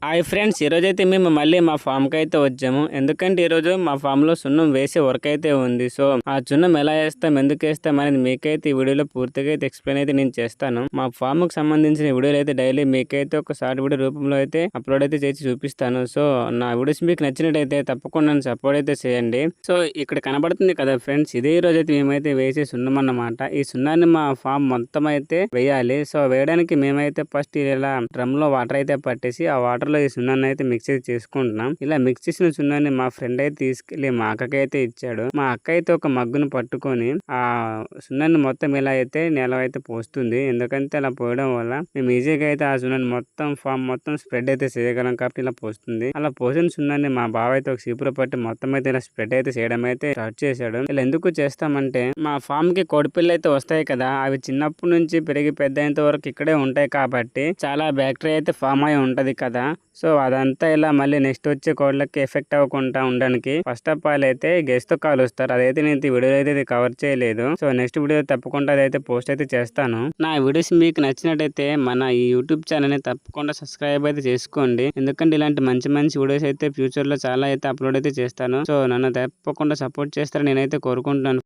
Hi friends, ఈరోజైతే మేము మళ్ళీ మా ఫామ్కి అయితే వచ్చాము. ఎందుకంటే ఈరోజు మా ఫామ్లో సున్నం వేసే వర్క్ అయితే ఉంది. సో ఆ సున్నం ఎలా వేస్తాం, ఎందుకు వేస్తాం అనేది మీకైతే ఈ వీడియోలో పూర్తిగా అయితే ఎక్స్ప్లెయిన్ అయితే నేను చేస్తాను. మా ఫామ్కి సంబంధించిన వీడియోలు అయితే డైలీ మీకైతే ఒక షార్ట్ వీడియో రూపంలో అయితే అప్లోడ్ అయితే చేసి చూపిస్తాను. సో నా వీడియోస్ మీకు నచ్చినట్టయితే తప్పకుండా నన్ను సపోర్ట్ అయితే చేయండి. సో ఇక్కడ కనబడుతుంది కదా ఫ్రెండ్స్, ఇదే రోజు అయితే మేమైతే వేసే సున్నం అన్నమాట. ఈ సున్నాన్ని మా ఫామ్ మొత్తం అయితే వేయాలి. సో వేయడానికి మేమైతే ఫస్ట్ ఇలా డ్రమ్ లో వాటర్ అయితే పట్టేసి ఆ వాటర్ లో ఈ సున్నాన్ని అయితే మిక్స్ అయితే చేసుకుంటున్నాం. ఇలా మిక్స్ చేసిన సున్నాన్ని మా ఫ్రెండ్ అయితే తీసుకెళ్లి మా అక్కకి అయితే ఇచ్చాడు. మా అక్క అయితే ఒక మగ్గును పట్టుకొని ఆ సున్నాన్ని మొత్తం ఇలా అయితే నేల అయితే పోస్తుంది. ఎందుకంటే అలా పోయడం వల్ల మేము ఈజీగా అయితే ఆ సున్నాన్ని మొత్తం ఫామ్ మొత్తం స్ప్రెడ్ అయితే చేయగలం కాబట్టి ఇలా పోస్తుంది. అలా పోసిన సున్నాన్ని మా బావ అయితే ఒక చీపురు పట్టి మొత్తం అయితే ఇలా స్ప్రెడ్ అయితే చేయడం అయితే స్టార్ట్ చేశాడు. ఇలా ఎందుకు చేస్తామంటే మా ఫామ్ కి కోడిపిల్లలు అయితే వస్తాయి కదా, అవి చిన్నప్పటి నుంచి పెరిగి పెద్ద అయ్యేంత వరకు ఇక్కడే ఉంటాయి కాబట్టి చాలా బ్యాక్టీరియా అయితే ఫామ్ అయి ఉంటది కదా. సో అదంతా ఇలా మళ్ళీ నెక్స్ట్ వచ్చే కోళ్ళకి ఎఫెక్ట్ అవ్వకుండా ఉండడానికి ఫస్ట్ ఆఫ్ ఆల్ అయితే గెస్ తో కాలుస్తారు. అదైతే నేను ఈ వీడియో అయితే కవర్ చేయలేదు. సో నెక్స్ట్ వీడియో తప్పకుండా అదైతే పోస్ట్ అయితే చేస్తాను. నా వీడియోస్ మీకు నచ్చినట్టయితే మన ఈ యూట్యూబ్ ఛానల్ ని తప్పకుండా సబ్స్క్రైబ్ అయితే చేసుకోండి. ఎందుకంటే ఇలాంటి మంచి మంచి వీడియోస్ అయితే ఫ్యూచర్ లో చాలా అయితే అప్లోడ్ అయితే చేస్తాను. సో నన్ను తప్పకుండా సపోర్ట్ చేస్తారని నేనైతే కోరుకుంటున్నాను.